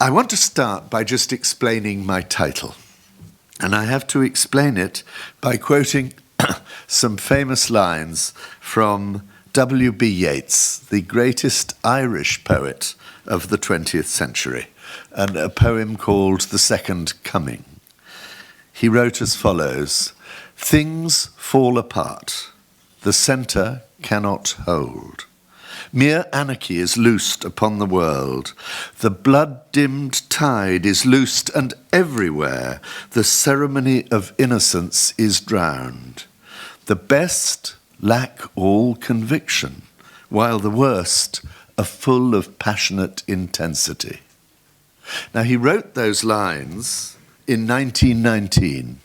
I want to start by just explaining my title. And I have to explain it by quoting some famous lines from W.B. Yeats, the greatest Irish poet of the 20th century, and a poem called The Second Coming. He wrote as follows: "Things fall apart, the centre cannot hold. Mere anarchy is loosed upon the world. The blood-dimmed tide is loosed, and everywhere the ceremony of innocence is drowned. The best lack all conviction, while the worst are full of passionate intensity." Now, he wrote those lines in 1919.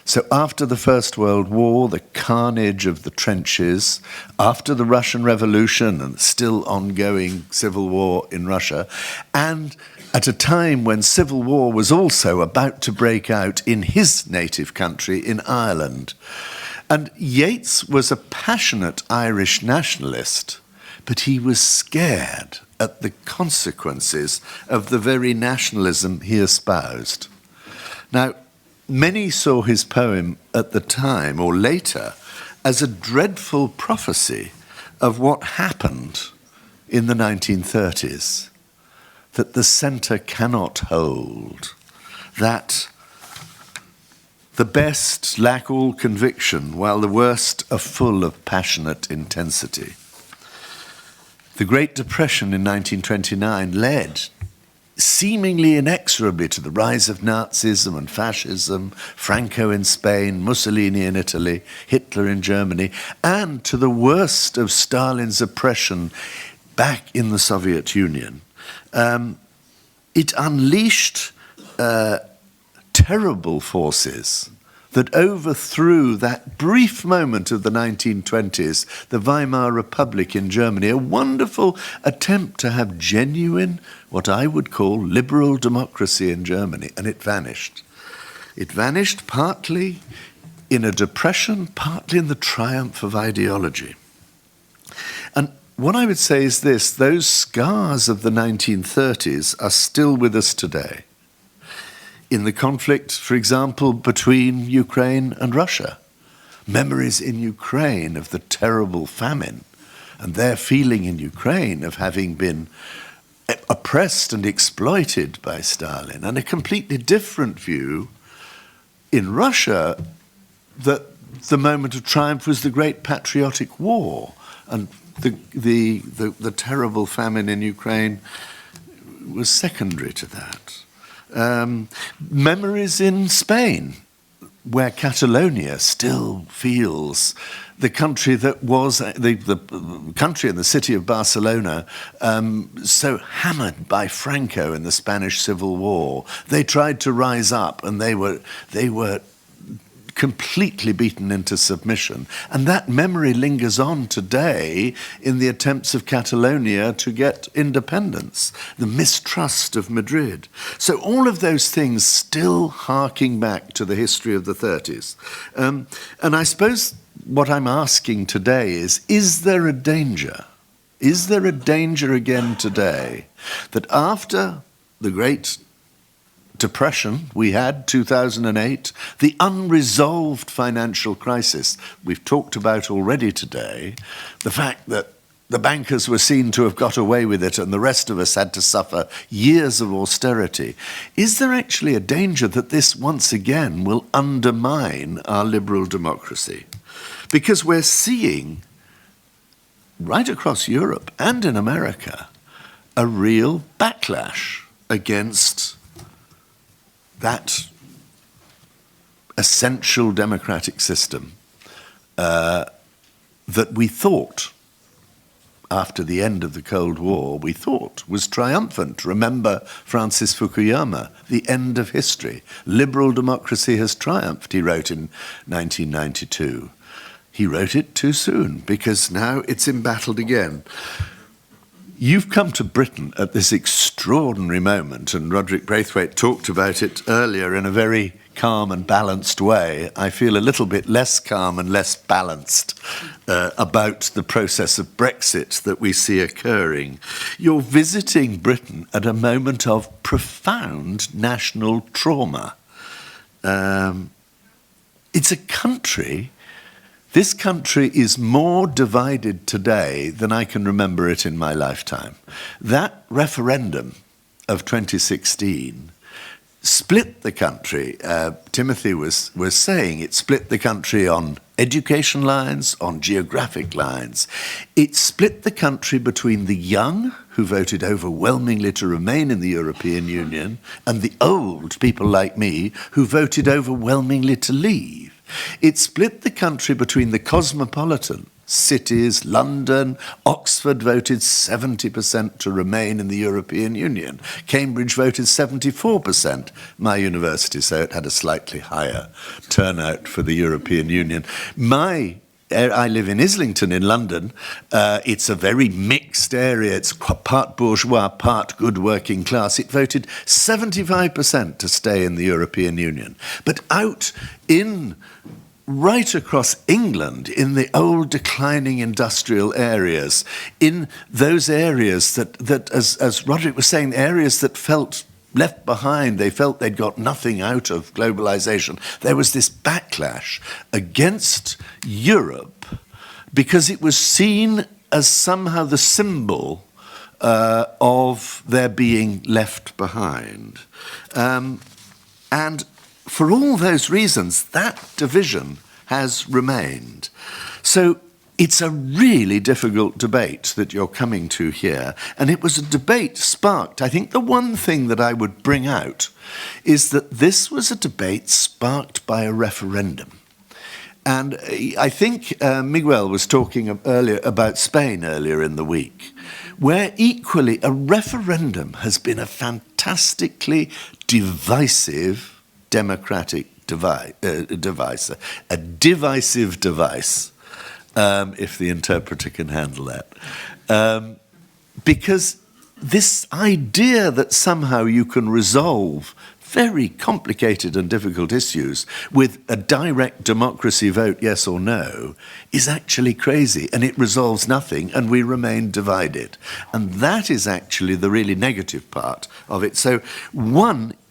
So after the First World War, the carnage of the trenches, after the Russian Revolution and still ongoing civil war in Russia, and at a time when civil war was also about to break out in his native country, in Ireland. And Yeats was a passionate Irish nationalist, but he was scared at the consequences of the very nationalism he espoused. Now, many saw his poem at the time, or later, as a dreadful prophecy of what happened in the 1930s, that the centre cannot hold, that the best lack all conviction, while the worst are full of passionate intensity. The Great Depression in 1929 led seemingly inexorably to the rise of Nazism and fascism, Franco in Spain, Mussolini in Italy, Hitler in Germany, and to the worst of Stalin's oppression back in the Soviet Union. It unleashed terrible forces that overthrew that brief moment of the 1920s, the Weimar Republic in Germany, a wonderful attempt to have genuine, what I would call liberal democracy in Germany, and it vanished. It vanished partly in a depression, partly in the triumph of ideology. And what I would say is this: those scars of the 1930s are still with us today. In the conflict, for example, between Ukraine and Russia, memories in Ukraine of the terrible famine and their feeling in Ukraine of having been oppressed and exploited by Stalin, and a completely different view in Russia that the moment of triumph was the Great Patriotic War, and the terrible famine in Ukraine was secondary to that. Memories in Spain, where Catalonia still feels the country that was the country and the city of Barcelona, so hammered by Franco in the Spanish Civil War. They tried to rise up, and they were completely beaten into submission. And that memory lingers on today in the attempts of Catalonia to get independence, the mistrust of Madrid. So all of those things still harking back to the history of the 30s. And I suppose what I'm asking today is there a danger? Is there a danger again today that after the Great Depression we had, 2008, the unresolved financial crisis we've talked about already today, the fact that the bankers were seen to have got away with it and the rest of us had to suffer years of austerity, is there actually a danger that this once again will undermine our liberal democracy? Because we're seeing, right across Europe and in America, a real backlash against that essential democratic system that we thought, after the end of the Cold War, we thought was triumphant. Remember Francis Fukuyama, the end of history. Liberal democracy has triumphed, he wrote in 1992. He wrote it too soon, because now it's embattled again. You've come to Britain at this extraordinary moment, and Roderick Braithwaite talked about it earlier in a very calm and balanced way. I feel a little bit less calm and less balanced about the process of Brexit that we see occurring. You're visiting Britain at a moment of profound national trauma. It's a country. This country is more divided today than I can remember it in my lifetime. That referendum of 2016 split the country. Timothy was saying it split the country on education lines, on geographic lines. It split the country between the young, who voted overwhelmingly to remain in the European Union, and the old, people like me, who voted overwhelmingly to leave. It split the country between the cosmopolitan cities. London, Oxford voted 70% to remain in the European Union. Cambridge voted 74%, my university, so it had a slightly higher turnout for the European Union. I live in Islington in London. It's a very mixed area. It's part bourgeois, part good working class. It voted 75% to stay in the European Union. But right across England, in the old declining industrial areas, in those areas that as Roderick was saying, areas that felt left behind, they felt they'd got nothing out of globalization. There was this backlash against Europe because it was seen as somehow the symbol of their being left behind. And for all those reasons, that division has remained. So it's a really difficult debate that you're coming to here, and it was a debate sparked. I think the one thing that I would bring out is that this was a debate sparked by a referendum. And I think Miguel was talking earlier about Spain earlier in the week, where equally a referendum has been a fantastically divisive democratic device, a divisive device, if the interpreter can handle that. Because this idea that somehow you can resolve very complicated and difficult issues with a direct democracy vote, yes or no, is actually crazy, and it resolves nothing, and we remain divided. And that is actually the really negative part of it. So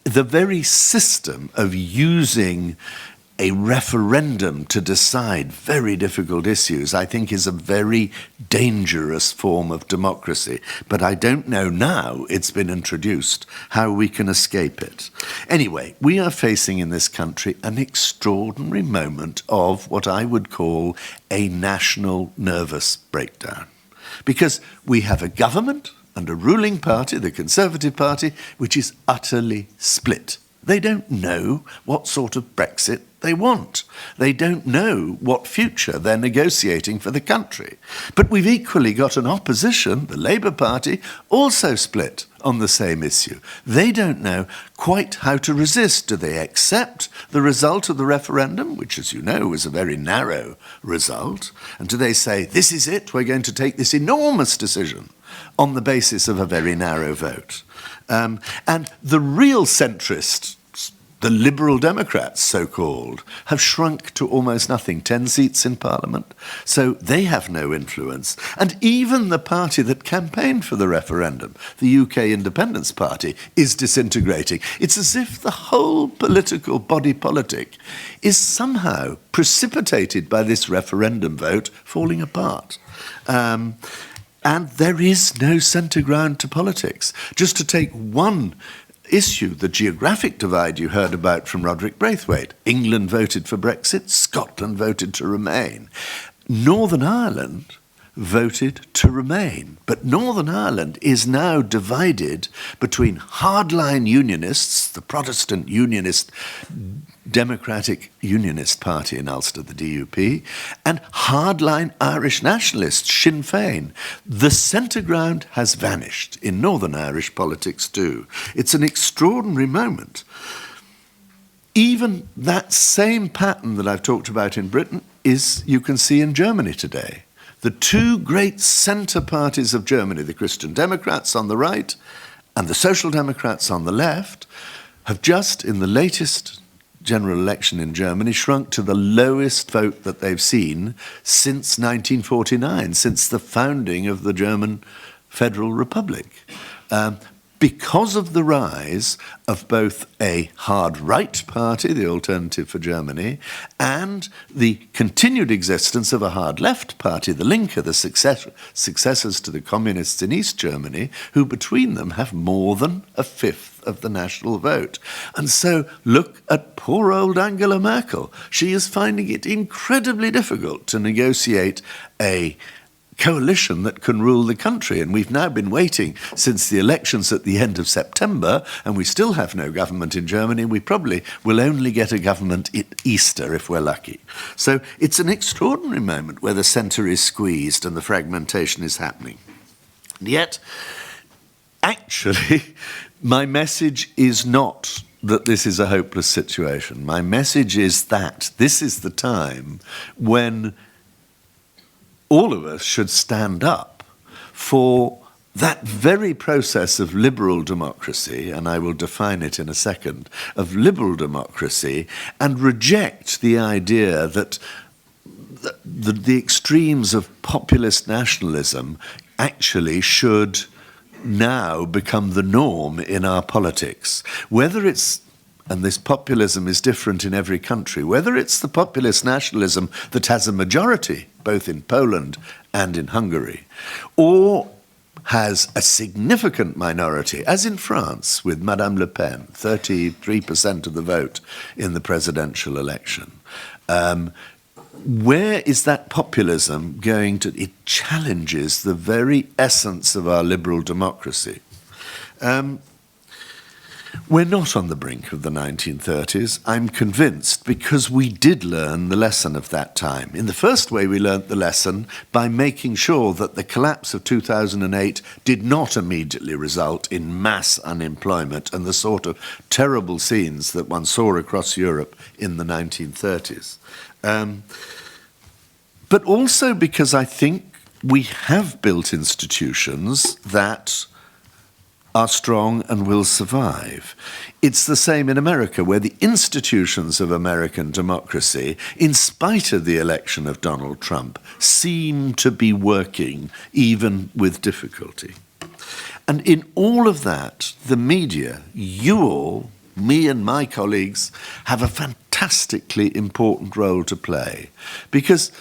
the very system of using a referendum to decide very difficult issues, I think, is a very dangerous form of democracy. But I don't know now it's been introduced how we can escape it. Anyway, we are facing in this country an extraordinary moment of what I would call a national nervous breakdown. Because we have a government and a ruling party, the Conservative Party, which is utterly split. They don't know what sort of Brexit they want. They don't know what future they're negotiating for the country. But we've equally got an opposition, the Labour Party, also split on the same issue. They don't know quite how to resist. Do they accept the result of the referendum, which, as you know, was a very narrow result? And do they say, this is it, we're going to take this enormous decision on the basis of a very narrow vote? And the real centrists, the Liberal Democrats, so-called, have shrunk to almost nothing, 10 seats in Parliament. So they have no influence. And even the party that campaigned for the referendum, the UK Independence Party, is disintegrating. It's as if the whole political body politic is somehow precipitated by this referendum vote falling apart. And there is no centre ground to politics. Just to take one issue, the geographic divide you heard about from Roderick Braithwaite. England voted for Brexit, Scotland voted to remain. Northern Ireland voted to remain. But Northern Ireland is now divided between hardline unionists, the Protestant Unionist, Democratic Unionist Party in Ulster, the DUP, and hardline Irish nationalists, Sinn Féin. The centre ground has vanished in Northern Irish politics too. It's an extraordinary moment. Even that same pattern that I've talked about in Britain you can see in Germany today. the two great centre parties of Germany, the Christian Democrats on the right and the Social Democrats on the left, have just, in the latest general election in Germany, shrunk to the lowest vote that they've seen since 1949, since the founding of the German Federal Republic. Because of the rise of both a hard right party, the Alternative for Germany, and the continued existence of a hard left party, the Linke, the successors to the communists in East Germany, who between them have more than a fifth of the national vote. And so look at poor old Angela Merkel. She is finding it incredibly difficult to negotiate a coalition that can rule the country. And we've now been waiting since the elections at the end of September, and we still have no government in Germany. We probably will only get a government at Easter if we're lucky. So it's an extraordinary moment where the centre is squeezed and the fragmentation is happening. And yet, actually, my message is not that this is a hopeless situation. My message is that this is the time when all of us should stand up for that very process of liberal democracy, and I will define it in a second, of liberal democracy, and reject the idea that the extremes of populist nationalism actually should now become the norm in our politics. Whether it's, and this populism is different in every country, whether it's the populist nationalism that has a majority, both in Poland and in Hungary, or has a significant minority, as in France with Madame Le Pen, 33% of the vote in the presidential election. Where is that populism going to? It challenges the very essence of our liberal democracy. We're not on the brink of the 1930s, I'm convinced, because we did learn the lesson of that time. In the first way, we learnt the lesson by making sure that the collapse of 2008 did not immediately result in mass unemployment and the sort of terrible scenes that one saw across Europe in the 1930s. But also because I think we have built institutions that are strong and will survive. It's the same in America, where the institutions of American democracy, in spite of the election of Donald Trump, seem to be working even with difficulty. And in all of that, the media, you all, me and my colleagues, have a fantastically important role to play, because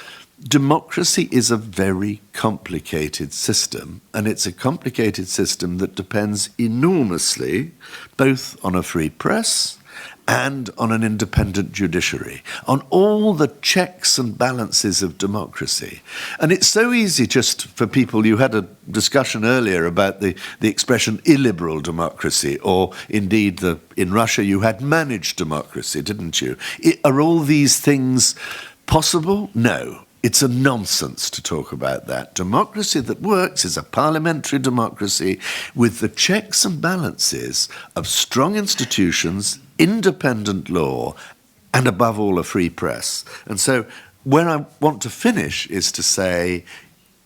democracy is a very complicated system, and it's a complicated system that depends enormously both on a free press and on an independent judiciary, on all the checks and balances of democracy. And it's so easy just for people, you had a discussion earlier about the expression illiberal democracy, or indeed in Russia you had managed democracy, didn't you? Are all these things possible? No. It's a nonsense to talk about that. Democracy that works is a parliamentary democracy with the checks and balances of strong institutions, independent law, and above all a free press. And so where I want to finish is to say,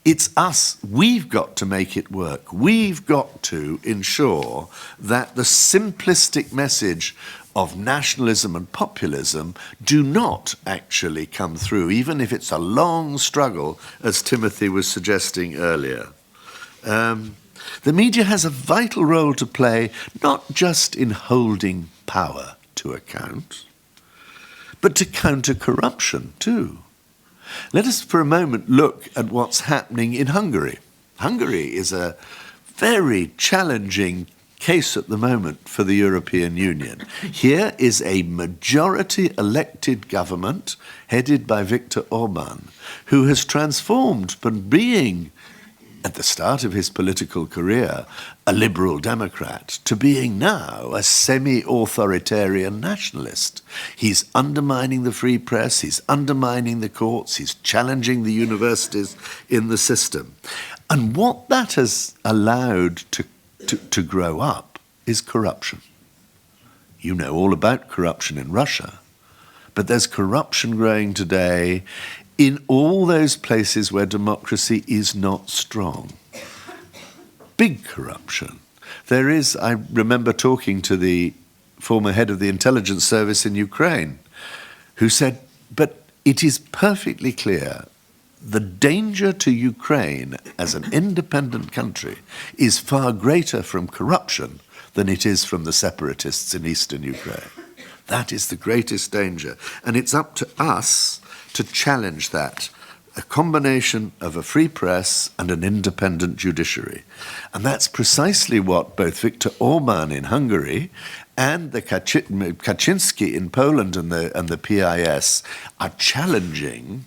it's us, we've got to make it work. We've got to ensure that the simplistic message of nationalism and populism do not actually come through, even if it's a long struggle, as Timothy was suggesting earlier. The media has a vital role to play, not just in holding power to account, but to counter corruption too. Let us for a moment look at what's happening in Hungary. Hungary is a very challenging case at the moment for the European Union. Here is a majority elected government headed by Viktor Orban, who has transformed from being, at the start of his political career, a liberal democrat, to being now a semi-authoritarian nationalist. He's undermining the free press, he's undermining the courts, he's challenging the universities in the system. And what that has allowed to grow up is corruption. You know all about corruption in Russia, but there's corruption growing today in all those places where democracy is not strong. Big corruption. There is, I remember talking to the former head of the intelligence service in Ukraine, who said, but it is perfectly clear the danger to Ukraine as an independent country is far greater from corruption than it is from the separatists in eastern Ukraine. That is the greatest danger. And it's up to us to challenge that, a combination of a free press and an independent judiciary. And that's precisely what both Viktor Orban in Hungary and the Kaczynski in Poland and the PIS are challenging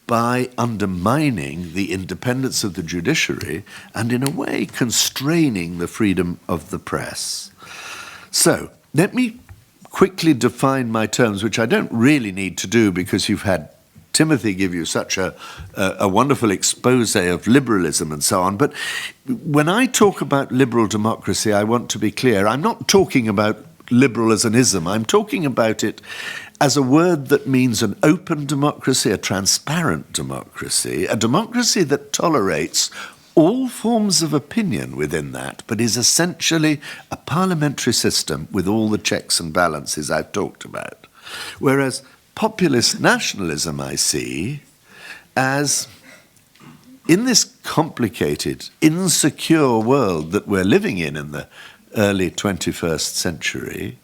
by undermining the independence of the judiciary and, in a way, constraining the freedom of the press. So, let me quickly define my terms, which I don't really need to do because you've had Timothy give you such a wonderful expose of liberalism and so on. But when I talk about liberal democracy, I want to be clear. I'm not talking about liberal as an ism. I'm talking about it as a word that means an open democracy, a transparent democracy, a democracy that tolerates all forms of opinion within that, but is essentially a parliamentary system with all the checks and balances I've talked about. Whereas populist nationalism I see as, in this complicated, insecure world that we're living in the early 21st century,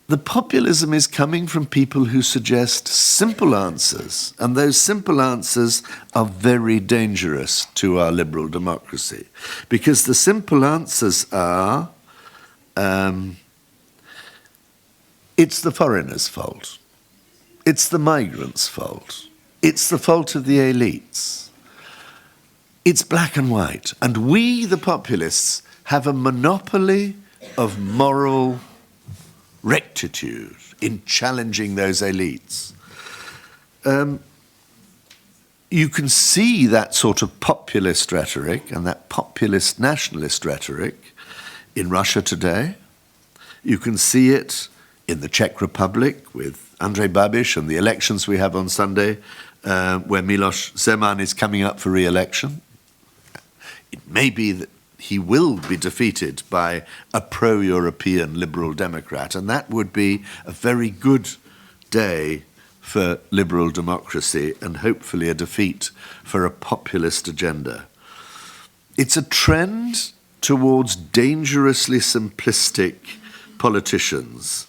the populism is coming from people who suggest simple answers, and those simple answers are very dangerous to our liberal democracy, because the simple answers are, it's the foreigner's fault. It's the migrants' fault. It's the fault of the elites. It's black and white. And we, the populists, have a monopoly of moral rectitude in challenging those elites. You can see that sort of populist rhetoric and that populist nationalist rhetoric in Russia today. You can see it in the Czech Republic with Andrej Babiš and the elections we have on Sunday, where Miloš Zeman is coming up for re-election. It may be that he will be defeated by a pro-European liberal democrat, and that would be a very good day for liberal democracy and hopefully a defeat for a populist agenda. It's a trend towards dangerously simplistic politicians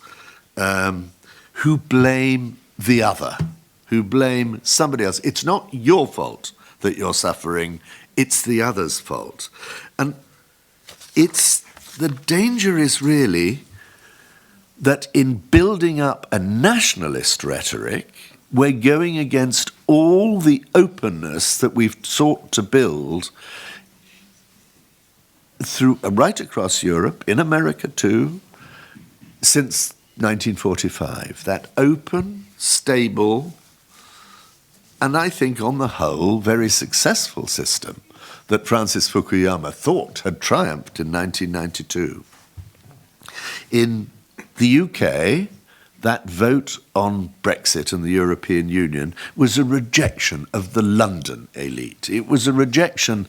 who blame the other, who blame somebody else. It's not your fault that you're suffering, it's the other's fault. And the danger is really that in building up a nationalist rhetoric, we're going against all the openness that we've sought to build through right across Europe, in America too, since 1945. That open, stable, and I think on the whole very successful system that Francis Fukuyama thought had triumphed in 1992. In the UK, that vote on Brexit and the European Union was a rejection of the London elite. It was a rejection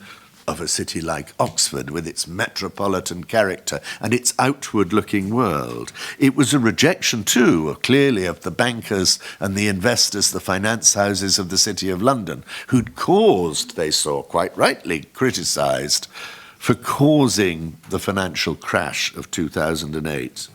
of a city like Oxford with its metropolitan character and its outward-looking world. It was a rejection, too, clearly, of the bankers and the investors, the finance houses of the City of London, who'd caused, they saw, quite rightly criticised, for causing the financial crash of 2008.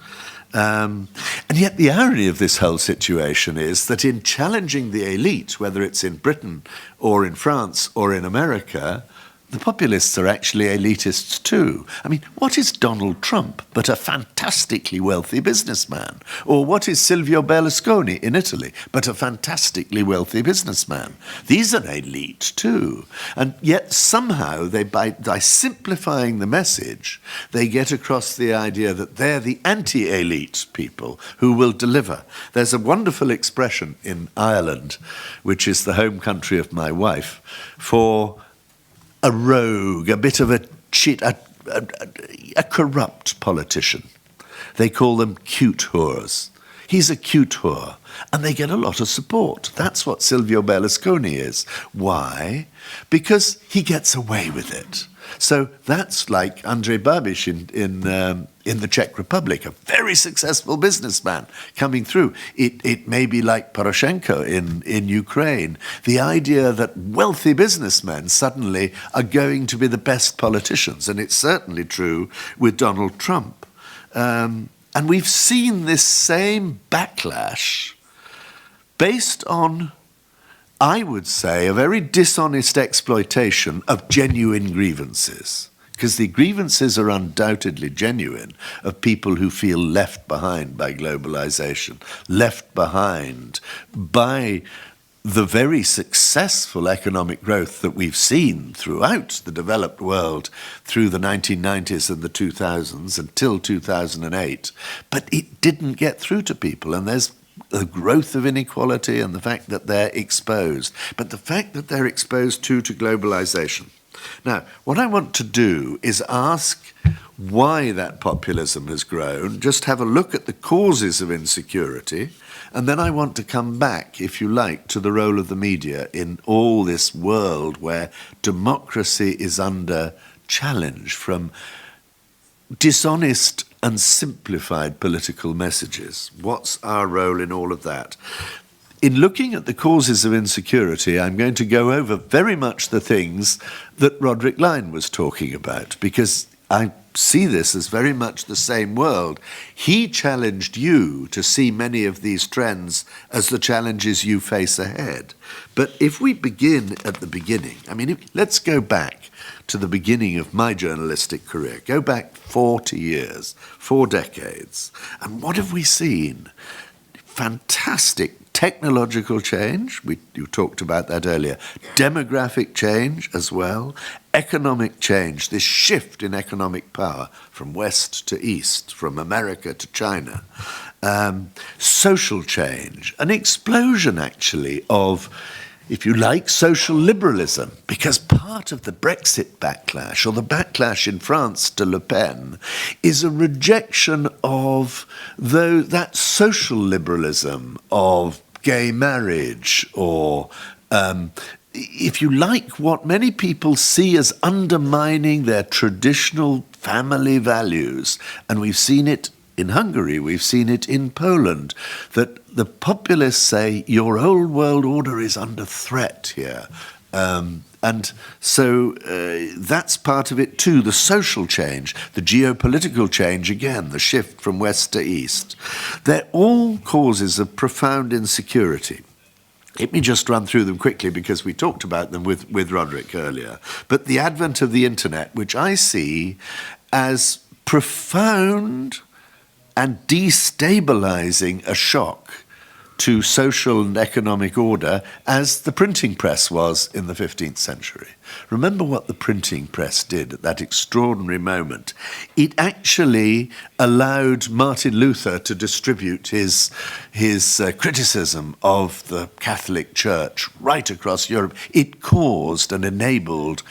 And yet the irony of this whole situation is that in challenging the elite, whether it's in Britain or in France or in America, the populists are actually elitists too. I mean, what is Donald Trump but a fantastically wealthy businessman? Or what is Silvio Berlusconi in Italy but a fantastically wealthy businessman? These are elite too. And yet somehow, by simplifying the message, they get across the idea that they're the anti-elite people who will deliver. There's a wonderful expression in Ireland, which is the home country of my wife, for a rogue, a bit of a cheat, a corrupt politician. They call them cute whores. He's a cute whore. And they get a lot of support. That's what Silvio Berlusconi is. Why? Because he gets away with it. So that's like Andrej Babiš in the Czech Republic, a very successful businessman coming through. It may be like Poroshenko in Ukraine. The idea that wealthy businessmen suddenly are going to be the best politicians, and it's certainly true with Donald Trump. And we've seen this same backlash based on, I would say, a very dishonest exploitation of genuine grievances. Because the grievances are undoubtedly genuine, of people who feel left behind by globalization, left behind by the very successful economic growth that we've seen throughout the developed world through the 1990s and the 2000s until 2008. But it didn't get through to people, and there's the growth of inequality and the fact that they're exposed. But the fact that they're exposed to globalization. Now, what I want to do is ask why that populism has grown, just have a look at the causes of insecurity, and then I want to come back, if you like, to the role of the media in all this world where democracy is under challenge from dishonest and simplified political messages. What's our role in all of that? In looking at the causes of insecurity, I'm going to go over very much the things that Roderick Lyne was talking about, because I see this as very much the same world. He challenged you to see many of these trends as the challenges you face ahead. But if we begin at the beginning, let's go back to the beginning of my journalistic career. Go back 40 years, 4 decades. And what have we seen? Fantastic technological change, you talked about that earlier, demographic change as well, economic change, this shift in economic power from west to east, from America to China, social change, an explosion actually of, if you like, social liberalism, because part of the Brexit backlash, or the backlash in France to Le Pen, is a rejection of that social liberalism of gay marriage, or, if you like, what many people see as undermining their traditional family values. And we've seen it in Hungary, we've seen it in Poland, that the populists say your old world order is under threat here. And so that's part of it too, the social change, the geopolitical change, again, the shift from west to east. They're all causes of profound insecurity. Let me just run through them quickly because we talked about them with Roderick earlier. But the advent of the internet, which I see as profound and destabilizing a shock to social and economic order as the printing press was in the 15th century. Remember what the printing press did at that extraordinary moment. It actually allowed Martin Luther to distribute his criticism of the Catholic Church right across Europe. It caused and enabled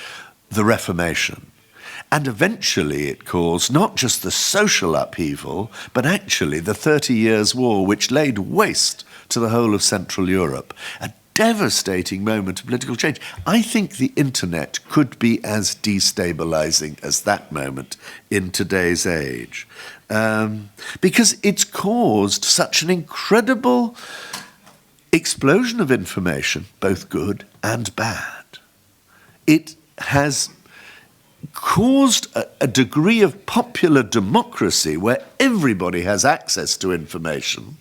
the Reformation. And eventually it caused not just the social upheaval, but actually the 30 Years' War, which laid waste to the whole of Central Europe. A devastating moment of political change. I think the internet could be as destabilizing as that moment in today's age. Because it's caused such an incredible explosion of information, both good and bad. It has caused a degree of popular democracy where everybody has access to information,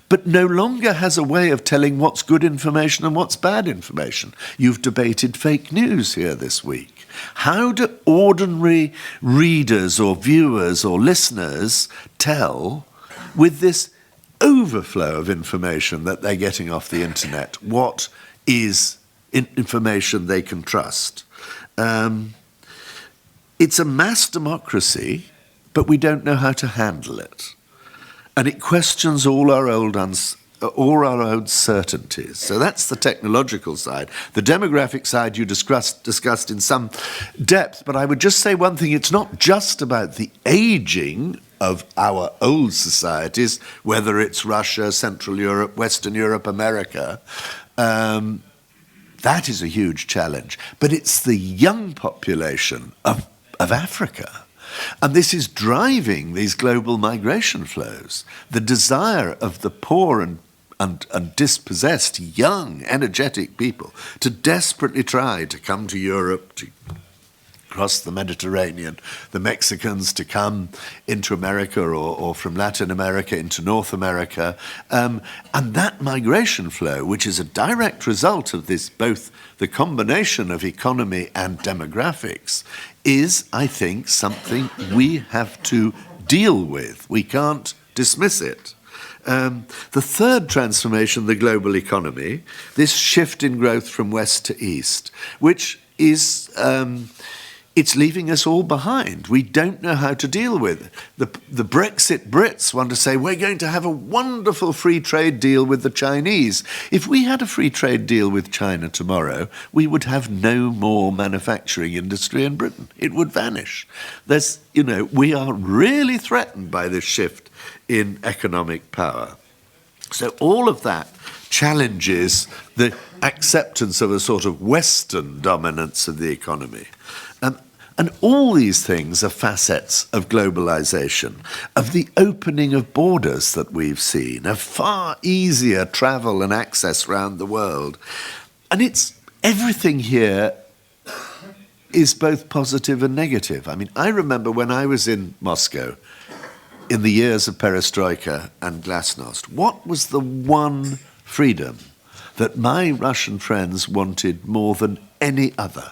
but no longer has a way of telling what's good information and what's bad information. You've debated fake news here this week. How do ordinary readers or viewers or listeners tell, with this overflow of information that they're getting off the internet, what is information they can trust? It's a mass democracy, but we don't know how to handle it. And it questions all our old certainties. So that's the technological side. The demographic side you discussed in some depth, but I would just say one thing. It's not just about the aging of our old societies, whether it's Russia, Central Europe, Western Europe, America. That is a huge challenge. But it's the young population of Africa. And this is driving these global migration flows. The desire of the poor and dispossessed, young, energetic people to desperately try to come to Europe, to cross the Mediterranean, the Mexicans to come into America or from Latin America into North America. And that migration flow, which is a direct result of this, both the combination of economy and demographics, is, I think, something we have to deal with. We can't dismiss it. The third transformation, the global economy, this shift in growth from west to east, which is it's leaving us all behind. We don't know how to deal with it. The Brexit Brits want to say, we're going to have a wonderful free trade deal with the Chinese. If we had a free trade deal with China tomorrow, we would have no more manufacturing industry in Britain. It would vanish. We are really threatened by this shift in economic power. So all of that challenges the acceptance of a sort of Western dominance of the economy. And all these things are facets of globalization, of the opening of borders that we've seen, of far easier travel and access around the world. And it's everything here is both positive and negative. I mean, I remember when I was in Moscow in the years of perestroika and glasnost, what was the one freedom that my Russian friends wanted more than any other?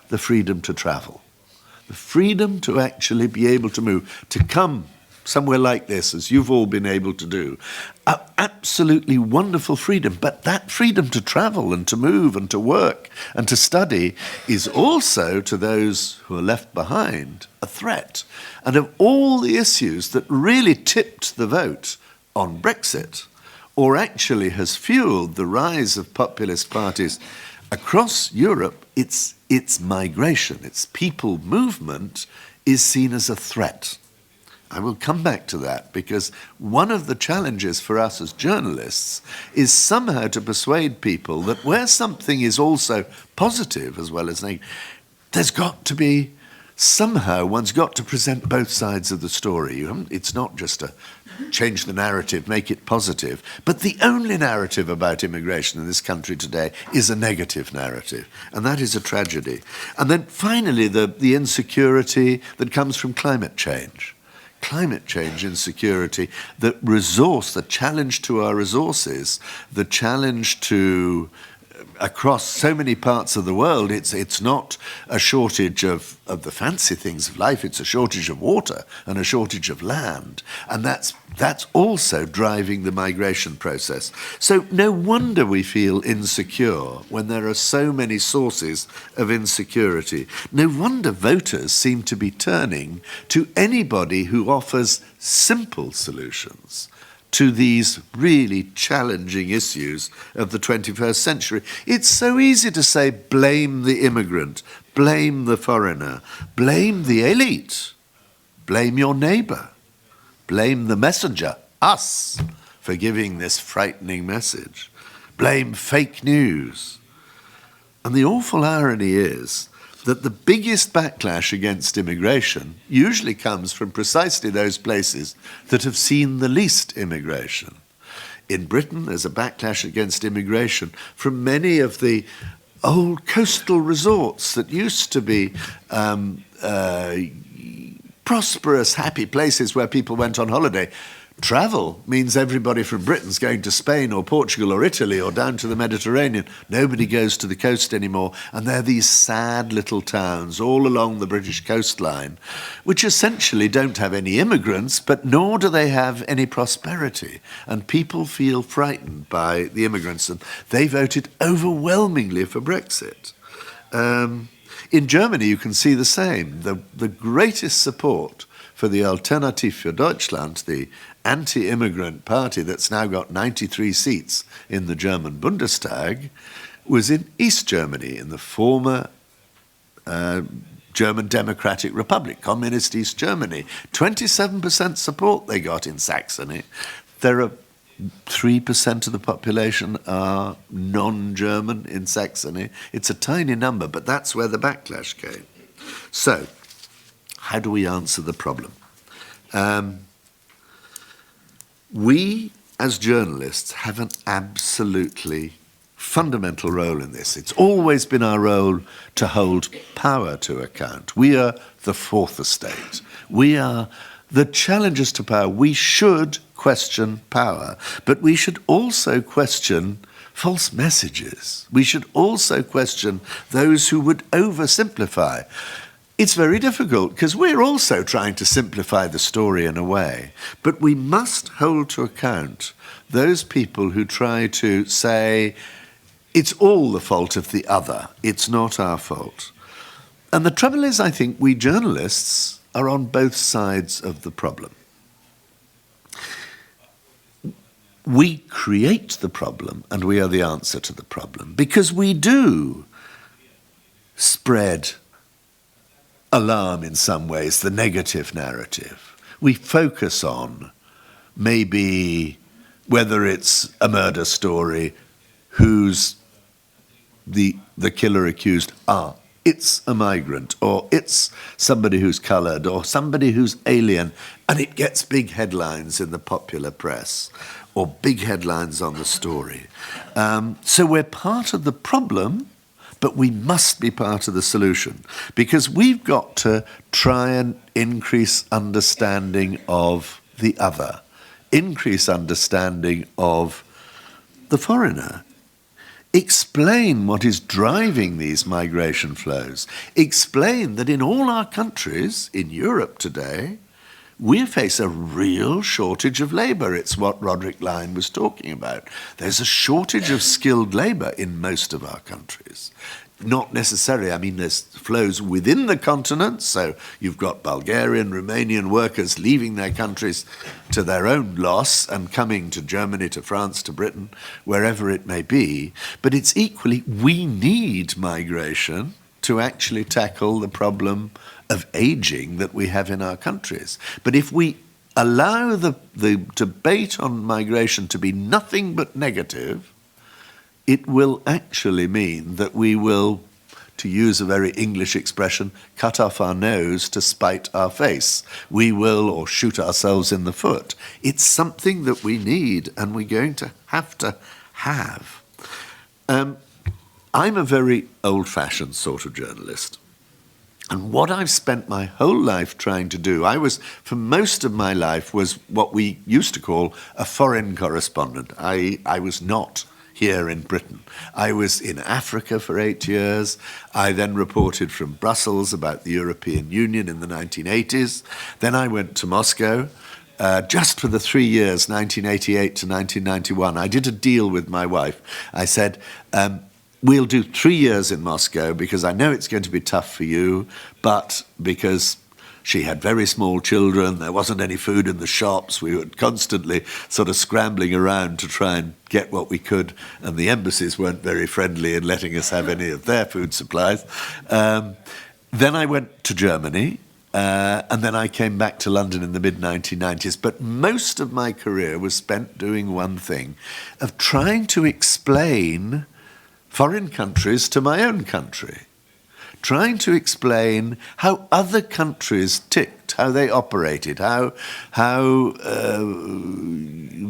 The freedom to travel. The freedom to actually be able to move, to come somewhere like this, as you've all been able to do. Absolutely wonderful freedom, but that freedom to travel and to move and to work and to study is also, to those who are left behind, a threat. And of all the issues that really tipped the vote on Brexit, or actually has fueled the rise of populist parties across Europe, it's migration, its people movement is seen as a threat. I will come back to that, because one of the challenges for us as journalists is somehow to persuade people that where something is also positive as well as negative, there's got to be somehow one's got to present both sides of the story. It's not just a change the narrative, make it positive. But the only narrative about immigration in this country today is a negative narrative, and that is a tragedy. And then finally, the insecurity that comes from climate change. Climate change insecurity, the challenge to our resources, the challenge to across so many parts of the world, it's not a shortage of the fancy things of life, it's a shortage of water and a shortage of land. And that's also driving the migration process. So no wonder we feel insecure when there are so many sources of insecurity. No wonder voters seem to be turning to anybody who offers simple solutions to these really challenging issues of the 21st century. It's so easy to say, blame the immigrant, blame the foreigner, blame the elite, blame your neighbor, blame the messenger, us, for giving this frightening message, blame fake news. And the awful irony is that the biggest backlash against immigration usually comes from precisely those places that have seen the least immigration. In Britain, there's a backlash against immigration from many of the old coastal resorts that used to be prosperous, happy places where people went on holiday. Travel means everybody from Britain's going to Spain or Portugal or Italy or down to the Mediterranean. Nobody goes to the coast anymore. And there are these sad little towns all along the British coastline, which essentially don't have any immigrants, but nor do they have any prosperity. And people feel frightened by the immigrants. And they voted overwhelmingly for Brexit. In Germany, you can see the same. The greatest support for the Alternative für Deutschland, the anti-immigrant party that's now got 93 seats in the German Bundestag, was in East Germany, in the former German Democratic Republic, Communist East Germany. 27% support they got in Saxony. There are 3% of the population are non-German in Saxony. It's a tiny number, but that's where the backlash came. So, how do we answer the problem? We, as journalists, have an absolutely fundamental role in this. It's always been our role to hold power to account. We are the fourth estate. We are the challengers to power. We should question power, but we should also question false messages. We should also question those who would oversimplify. It's very difficult because we're also trying to simplify the story in a way, but we must hold to account those people who try to say, it's all the fault of the other, it's not our fault. And the trouble is, I think, we journalists are on both sides of the problem. We create the problem and we are the answer to the problem because we do spread alarm in some ways, the negative narrative. We focus on maybe whether it's a murder story, who's the killer accused, it's a migrant, or it's somebody who's coloured, or somebody who's alien, and it gets big headlines in the popular press, or big headlines on the story. So we're part of the problem, but we must be part of the solution, because we've got to try and increase understanding of the other, increase understanding of the foreigner, explain what is driving these migration flows, explain that in all our countries, in Europe today, we face a real shortage of labour. It's what Roderick Lyne was talking about. There's a shortage of skilled labour in most of our countries. Not necessarily, I mean, there's flows within the continent, so you've got Bulgarian, Romanian workers leaving their countries to their own loss and coming to Germany, to France, to Britain, wherever it may be. But it's equally, we need migration to actually tackle the problem of ageing that we have in our countries. But if we allow the debate on migration to be nothing but negative, it will actually mean that we will, to use a very English expression, cut off our nose to spite our face. We will, or shoot ourselves in the foot. It's something that we need and we're going to have. I'm a very old-fashioned sort of journalist. And what I've spent my whole life trying to do, for most of my life, was what we used to call a foreign correspondent. I was not here in Britain. I was in Africa for 8 years. I then reported from Brussels about the European Union in the 1980s. Then I went to Moscow just for the 3 years, 1988 to 1991. I did a deal with my wife. I said, we'll do 3 years in Moscow because I know it's going to be tough for you, but because she had very small children, there wasn't any food in the shops, we were constantly sort of scrambling around to try and get what we could, and the embassies weren't very friendly in letting us have any of their food supplies. Then I went to Germany, and then I came back to London in the mid-1990s, but most of my career was spent doing one thing, of trying to explain foreign countries to my own country, trying to explain how other countries ticked, how they operated, how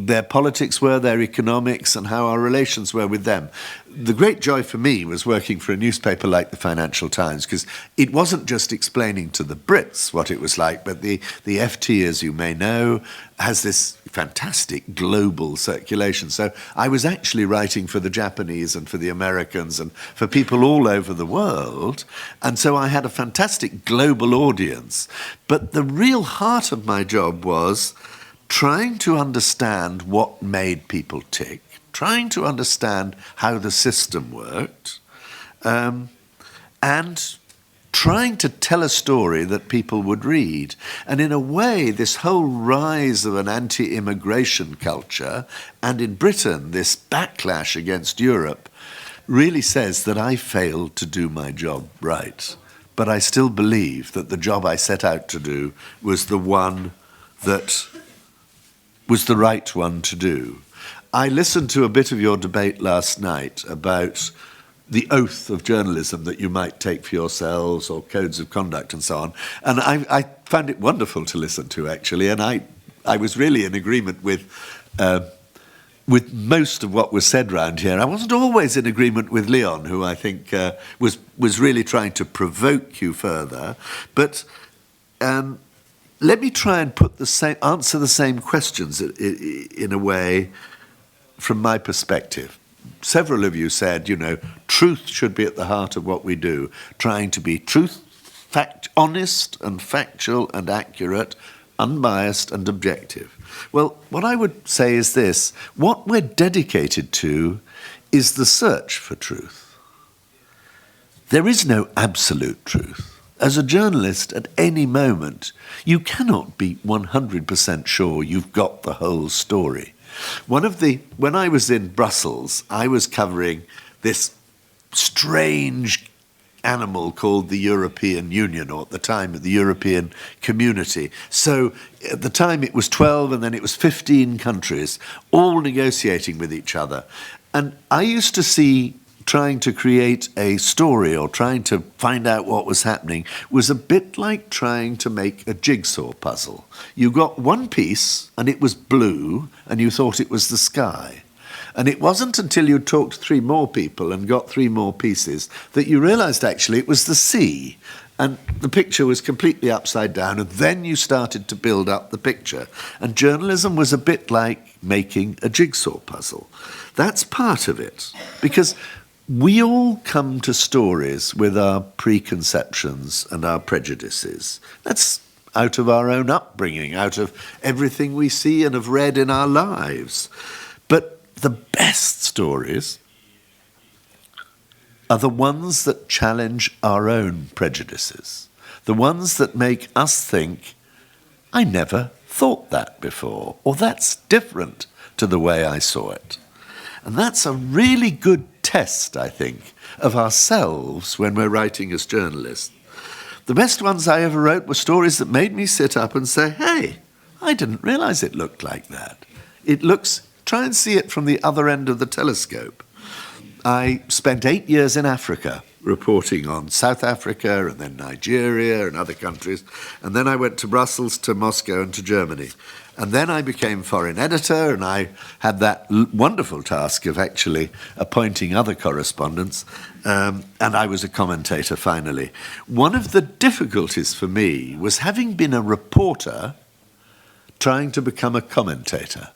their politics were, their economics, and how our relations were with them. The great joy for me was working for a newspaper like the Financial Times, because it wasn't just explaining to the Brits what it was like, but the FT, as you may know, has this fantastic global circulation. So I was actually writing for the Japanese and for the Americans and for people all over the world. And so I had a fantastic global audience. But the real heart of my job was trying to understand what made people tick, trying to understand how the system worked, and trying to tell a story that people would read. And in a way, this whole rise of an anti-immigration culture, and in Britain, this backlash against Europe, really says that I failed to do my job right but I still believe that the job I set out to do was the one that was the right one to do. I listened to a bit of your debate last night about the oath of journalism that you might take for yourselves, or codes of conduct and so on. And I found it wonderful to listen to, actually, and I was really in agreement with most of what was said round here. I wasn't always in agreement with Leon, who I think was really trying to provoke you further. But let me try and answer the same questions in a way from my perspective. Several of you said, truth should be at the heart of what we do, trying to be honest and factual and accurate, unbiased and objective. Well, what I would say is this: what we're dedicated to is the search for truth. There is no absolute truth. As a journalist, at any moment, you cannot be 100% sure you've got the whole story. When I was in Brussels, I was covering this strange animal called the European Union, or at the time the European Community. So at the time it was 12 and then it was 15 countries, all negotiating with each other. And I used to see trying to create a story or trying to find out what was happening was a bit like trying to make a jigsaw puzzle. You got one piece and it was blue and you thought it was the sky. And it wasn't until you talked to 3 more people and got 3 more pieces that you realised actually it was the sea. And the picture was completely upside down, and then you started to build up the picture. And journalism was a bit like making a jigsaw puzzle. That's part of it, because we all come to stories with our preconceptions and our prejudices. That's out of our own upbringing, out of everything we see and have read in our lives. But the best stories are the ones that challenge our own prejudices, the ones that make us think, I never thought that before, or that's different to the way I saw it. And that's a really good test, I think, of ourselves when we're writing as journalists. The best ones I ever wrote were stories that made me sit up and say, hey, I didn't realise it looked like that. Try and see it from the other end of the telescope. I spent 8 years in Africa reporting on South Africa and then Nigeria and other countries. And then I went to Brussels, to Moscow and to Germany. And then I became foreign editor, and I had that wonderful task of actually appointing other correspondents, and I was a commentator finally. One of the difficulties for me was having been a reporter trying to become a commentator.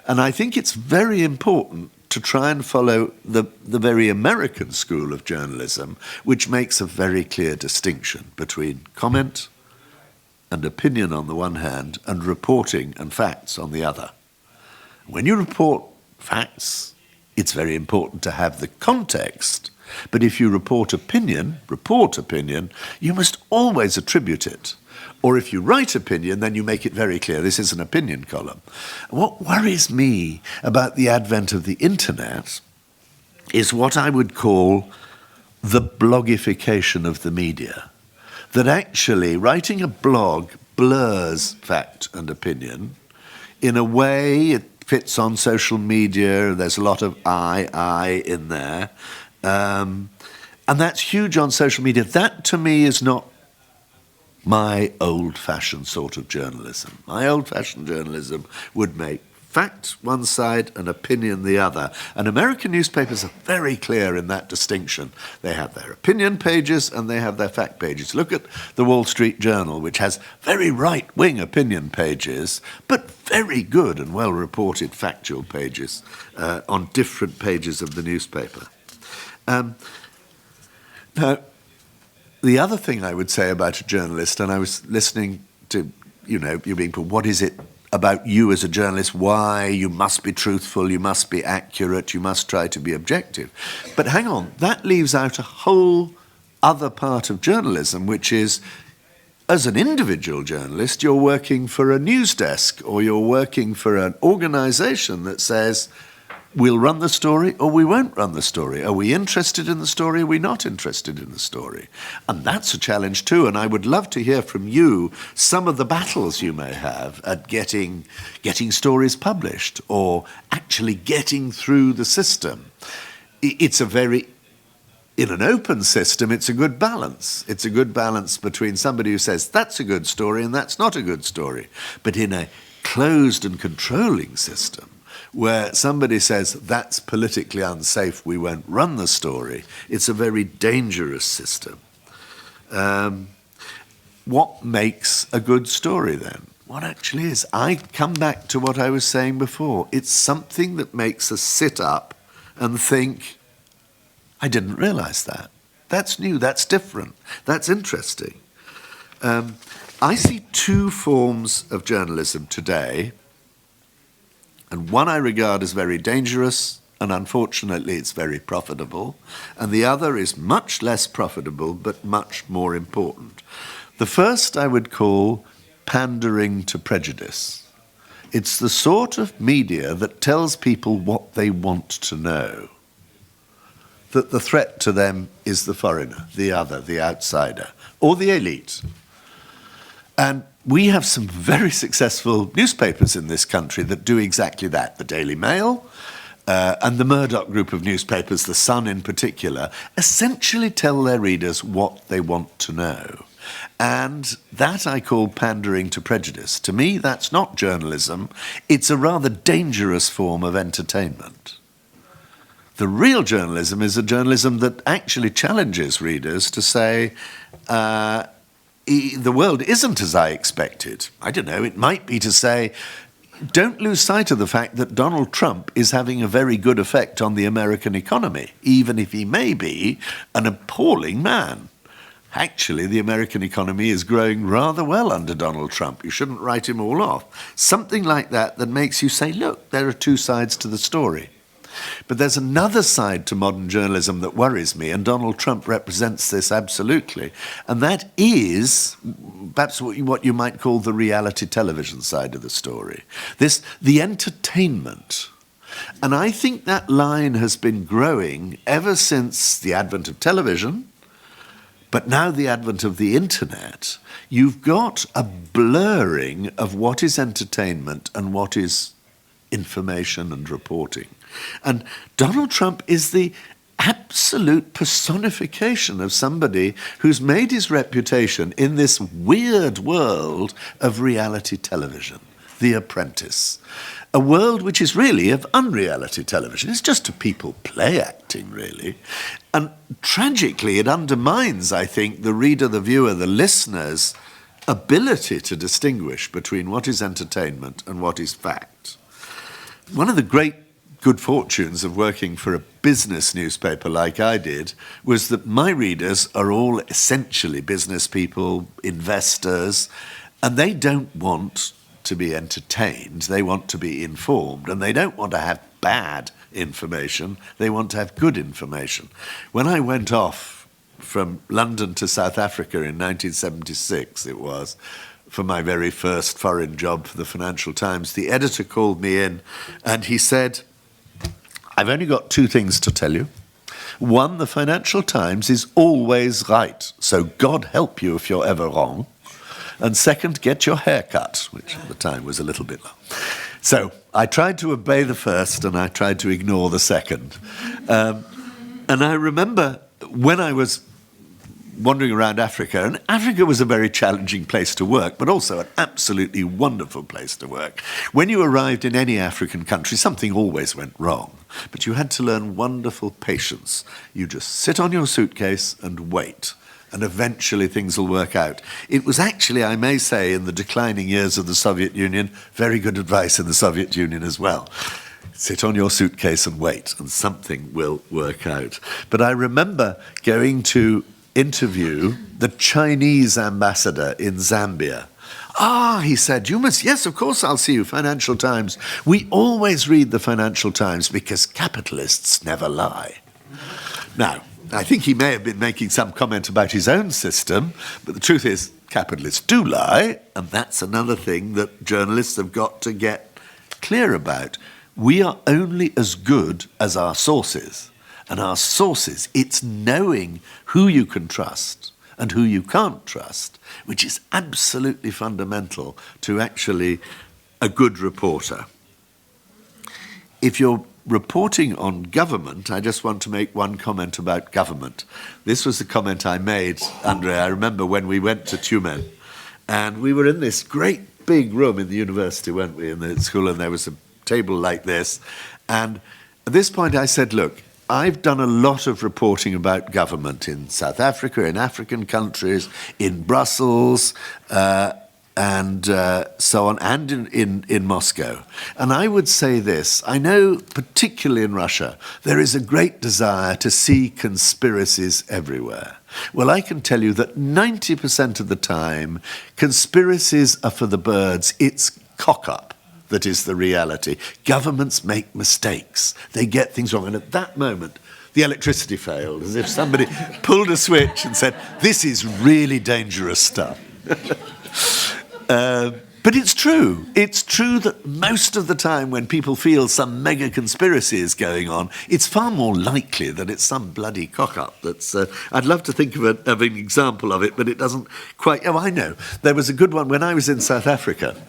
And I think it's very important to try and follow the very American school of journalism, which makes a very clear distinction between comment and opinion on the one hand, and reporting and facts on the other. When you report facts, it's very important to have the context, but if you report opinion, you must always attribute it. Or if you write opinion, then you make it very clear this is an opinion column. What worries me about the advent of the internet is what I would call the blogification of the media. That actually writing a blog blurs fact and opinion in a way. It fits on social media. There's a lot of I in there. And that's huge on social media. That, to me, is not my old-fashioned sort of journalism. My old-fashioned journalism would make fact one side and opinion the other. And American newspapers are very clear in that distinction. They have their opinion pages and they have their fact pages. Look at the Wall Street Journal, which has very right-wing opinion pages, but very good and well-reported factual pages on different pages of the newspaper. Now, the other thing I would say about a journalist, and I was listening to, you being put, what is it about you as a journalist, why you must be truthful, you must be accurate, you must try to be objective. But hang on, that leaves out a whole other part of journalism, which is, as an individual journalist, you're working for a news desk or you're working for an organisation that says, we'll run the story or we won't run the story. Are we interested in the story? Are we not interested in the story? And that's a challenge too, and I would love to hear from you some of the battles you may have at getting stories published or actually getting through the system. It's a very... In an open system, it's a good balance. It's a good balance between somebody who says, that's a good story and that's not a good story. But in a closed and controlling system, where somebody says, that's politically unsafe, we won't run the story, it's a very dangerous system. What makes a good story then? What actually is? I come back to what I was saying before. It's something that makes us sit up and think, I didn't realize that. That's new, that's different, that's interesting. I see two forms of journalism today, and one I regard as very dangerous, and unfortunately it's very profitable, and the other is much less profitable but much more important. The first I would call pandering to prejudice. It's the sort of media that tells people what they want to know. That the threat to them is the foreigner, the other, the outsider, or the elite. And we have some very successful newspapers in this country that do exactly that. The Daily Mail and the Murdoch group of newspapers, The Sun in particular, essentially tell their readers what they want to know. And that I call pandering to prejudice. To me, that's not journalism. It's a rather dangerous form of entertainment. The real journalism is a journalism that actually challenges readers to say, the world isn't as I expected. I don't know, it might be to say, don't lose sight of the fact that Donald Trump is having a very good effect on the American economy, even if he may be an appalling man. Actually, the American economy is growing rather well under Donald Trump. You shouldn't write him all off. Something like that that makes you say, look, there are two sides to the story. But there's another side to modern journalism that worries me, and Donald Trump represents this absolutely, and that is perhaps what you might call the reality television side of the story. The entertainment. And I think that line has been growing ever since the advent of television, but now the advent of the internet. You've got a blurring of what is entertainment and what is information and reporting. And Donald Trump is the absolute personification of somebody who's made his reputation in this weird world of reality television, The Apprentice. A world which is really of unreality television. It's just a people play acting, really. And tragically, it undermines, I think, the reader, the viewer, the listener's ability to distinguish between what is entertainment and what is fact. One of the great good fortunes of working for a business newspaper like I did was that my readers are all essentially business people, investors, and they don't want to be entertained, they want to be informed, and they don't want to have bad information, they want to have good information. When I went off from London to South Africa in 1976, it was, for my very first foreign job for the Financial Times, the editor called me in and he said, I've only got two things to tell you. One, the Financial Times is always right, so God help you if you're ever wrong. And second, get your hair cut, which at the time was a little bit long. So I tried to obey the first and I tried to ignore the second. And I remember when I was wandering around Africa, and Africa was a very challenging place to work, but also an absolutely wonderful place to work. When you arrived in any African country, something always went wrong, but you had to learn wonderful patience. You just sit on your suitcase and wait, and eventually things will work out. It was actually, I may say, in the declining years of the Soviet Union, very good advice in the Soviet Union as well. Sit on your suitcase and wait, and something will work out. But I remember going to interview the Chinese ambassador in Zambia. He said, you must, yes, of course I'll see you, Financial Times. We always read the Financial Times because capitalists never lie. Now, I think he may have been making some comment about his own system, but the truth is capitalists do lie, and that's another thing that journalists have got to get clear about. we are only as good as our sources. And our sources, it's knowing who you can trust and who you can't trust, which is absolutely fundamental to actually a good reporter. If you're reporting on government, I just want to make one comment about government. This was the comment I made, Andre, I remember when we went to Tumen, and we were in this great big room in the university, weren't we, in the school, and there was a table like this. And at this point I said, look, I've done a lot of reporting about government in South Africa, in African countries, in Brussels, and so on, and in Moscow. And I would say this, I know particularly in Russia, there is a great desire to see conspiracies everywhere. Well, I can tell you that 90% of the time, conspiracies are for the birds. It's cock-up that is the reality. Governments make mistakes. They get things wrong. And at that moment, the electricity failed, as if somebody pulled a switch and said, this is really dangerous stuff. But it's true. It's true that most of the time when people feel some mega conspiracy is going on, it's far more likely that it's some bloody cock-up. That's. I'd love to think of an example of it, but it doesn't quite... Oh, I know. There was a good one when I was in South Africa.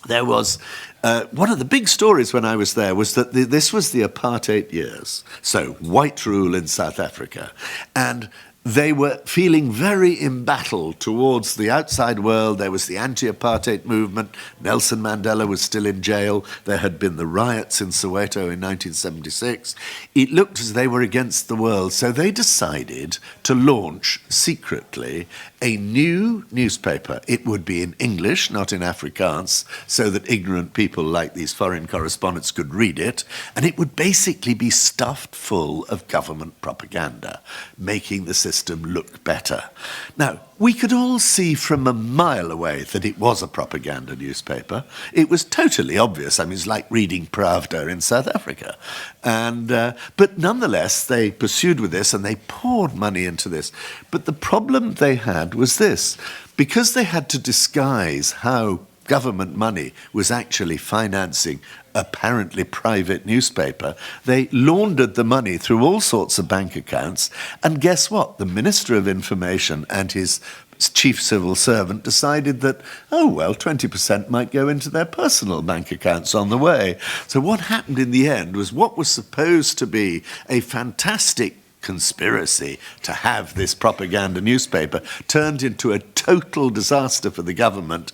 There was... one of the big stories when I was there was that this was the apartheid years. So, white rule in South Africa. And they were feeling very embattled towards the outside world. There was the anti-apartheid movement. Nelson Mandela was still in jail. There had been the riots in Soweto in 1976. It looked as they were against the world. So they decided to launch secretly a new newspaper. It would be in English, not in Afrikaans, so that ignorant people like these foreign correspondents could read it. And it would basically be stuffed full of government propaganda, making the system look better. Now, we could all see from a mile away that it was a propaganda newspaper. It was totally obvious. I mean, it's like reading Pravda in South Africa. And, but nonetheless, they pursued with this and they poured money into this. But the problem they had was this. Because they had to disguise how government money was actually financing apparently private newspaper, they laundered the money through all sorts of bank accounts, and guess what? The Minister of Information and his chief civil servant decided that, oh, well, 20% might go into their personal bank accounts on the way. So what happened in the end was what was supposed to be a fantastic conspiracy to have this propaganda newspaper turned into a total disaster for the government.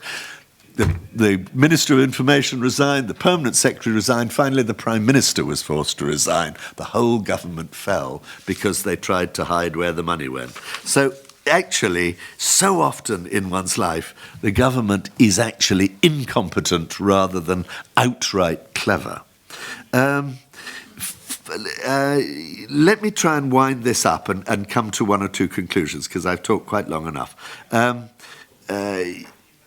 The Minister of Information resigned, the Permanent Secretary resigned, finally the Prime Minister was forced to resign. The whole government fell because they tried to hide where the money went. So actually, so often in one's life, the government is actually incompetent rather than outright clever. Let me try and wind this up and come to one or two conclusions, because I've talked quite long enough.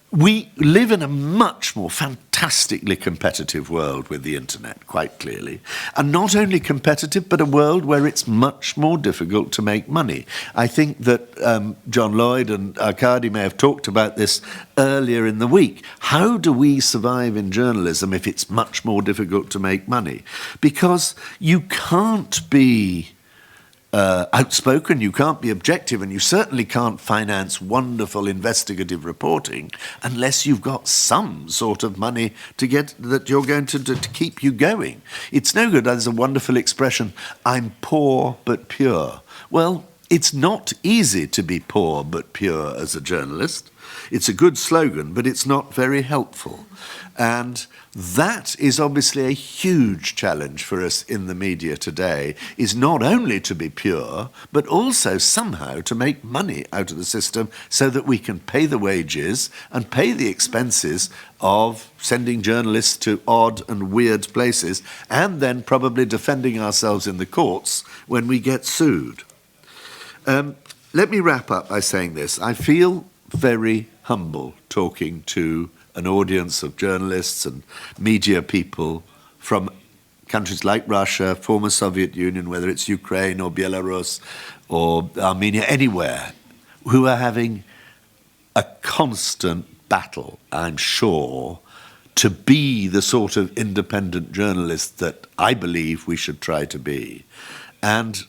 We live in a much more fantastically competitive world with the internet, quite clearly. And not only competitive, but a world where it's much more difficult to make money. I think that John Lloyd and Arkady may have talked about this earlier in the week. How do we survive in journalism if it's much more difficult to make money? Because you can't be outspoken, you can't be objective, and you certainly can't finance wonderful investigative reporting unless you've got some sort of money to get that you're going to keep you going. It's no good. There's a wonderful expression, I'm poor but pure. Well, it's not easy to be poor but pure as a journalist. It's a good slogan, but it's not very helpful. And that is obviously a huge challenge for us in the media today, is not only to be pure, but also somehow to make money out of the system so that we can pay the wages and pay the expenses of sending journalists to odd and weird places, and then probably defending ourselves in the courts when we get sued. Let me wrap up by saying this. I feel very humble talking to an audience of journalists and media people from countries like Russia, former Soviet Union, whether it's Ukraine or Belarus or Armenia, anywhere, who are having a constant battle, I'm sure, to be the sort of independent journalist that I believe we should try to be. And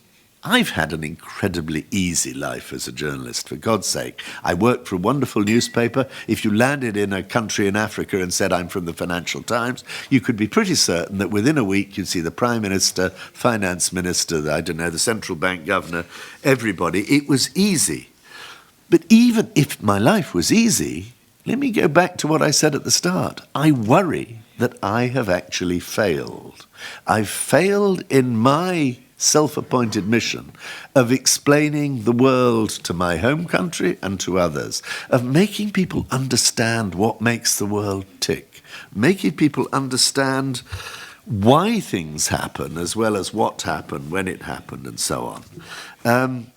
I've had an incredibly easy life as a journalist, for God's sake. I worked for a wonderful newspaper. If you landed in a country in Africa and said, I'm from the Financial Times, you could be pretty certain that within a week you'd see the Prime Minister, Finance Minister, the central bank governor, everybody. It was easy. But even if my life was easy, let me go back to what I said at the start. I worry that I have actually failed. I've failed in my self-appointed mission of explaining the world to my home country and to others, of making people understand what makes the world tick, making people understand why things happen as well as what happened, when it happened, and so on.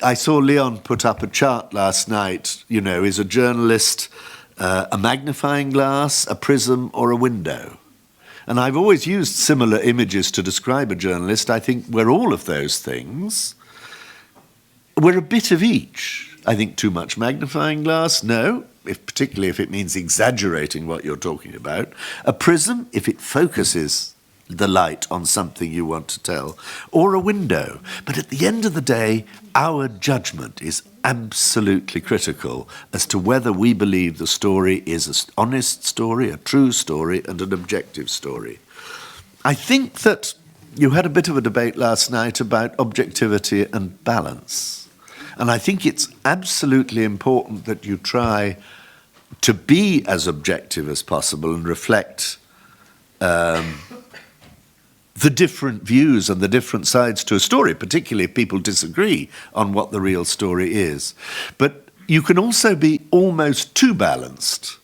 I saw Leon put up a chart last night, is a journalist a magnifying glass, a prism, or a window? And I've always used similar images to describe a journalist. I think we're all of those things. We're a bit of each. I think too much magnifying glass, no, particularly if it means exaggerating what you're talking about. A prism, if it focuses the light on something you want to tell, or a window. But at the end of the day, our judgment is absolutely critical as to whether we believe the story is an honest story, a true story, and an objective story. I think that you had a bit of a debate last night about objectivity and balance. And I think it's absolutely important that you try to be as objective as possible and reflect the different views and the different sides to a story, particularly if people disagree on what the real story is. But you can also be almost too balanced.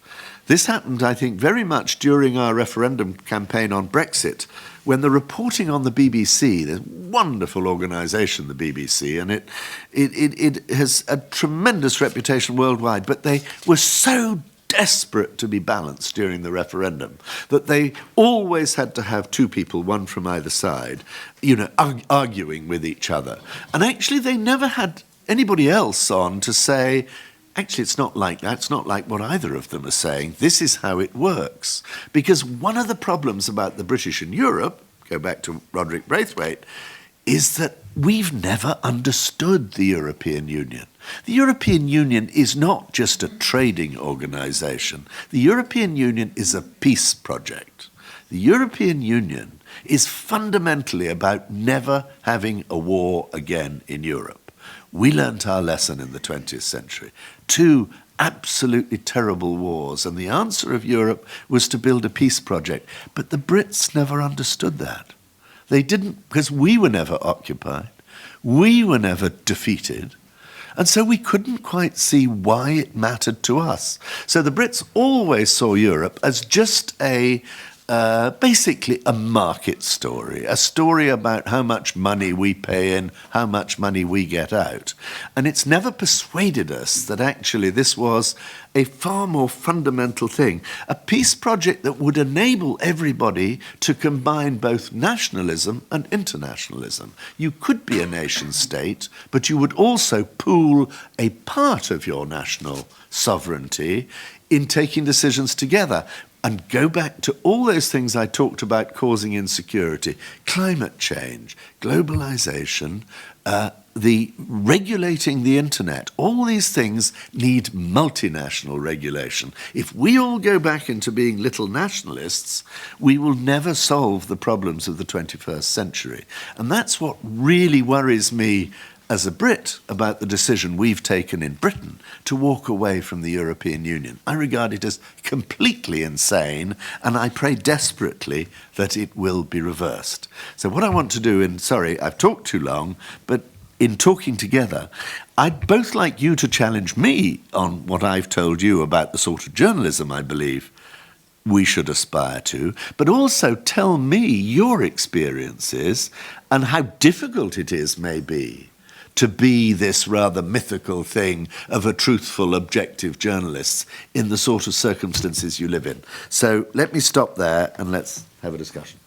This happened, I think, very much during our referendum campaign on Brexit, when the reporting on the BBC, the wonderful organisation, the BBC, and it has a tremendous reputation worldwide, but they were so desperate to be balanced during the referendum that they always had to have two people, one from either side, arguing with each other. And actually they never had anybody else on to say, actually it's not like that, it's not like what either of them are saying, this is how it works. Because one of the problems about the British in Europe, go back to Roderick Braithwaite, is that we've never understood the European Union. The European Union is not just a trading organisation. The European Union is a peace project. The European Union is fundamentally about never having a war again in Europe. We learnt our lesson in the 20th century. 2 absolutely terrible wars, and the answer of Europe was to build a peace project. But the Brits never understood that. They didn't, because we were never occupied. We were never defeated. And so we couldn't quite see why it mattered to us. So the Brits always saw Europe as just basically a market story, a story about how much money we pay in, how much money we get out. And it's never persuaded us that actually this was a far more fundamental thing, a peace project that would enable everybody to combine both nationalism and internationalism. You could be a nation state, but you would also pool a part of your national sovereignty in taking decisions together. And go back to all those things I talked about causing insecurity, climate change, globalization, the regulating the internet. All these things need multinational regulation. If we all go back into being little nationalists, we will never solve the problems of the 21st century. And that's what really worries me as a Brit about the decision we've taken in Britain to walk away from the European Union. I regard it as completely insane, and I pray desperately that it will be reversed. So what I want to do, and sorry, I've talked too long, but in talking together, I'd both like you to challenge me on what I've told you about the sort of journalism I believe we should aspire to, but also tell me your experiences and how difficult it is, maybe, to be this rather mythical thing of a truthful, objective journalist in the sort of circumstances you live in. So let me stop there and let's have a discussion.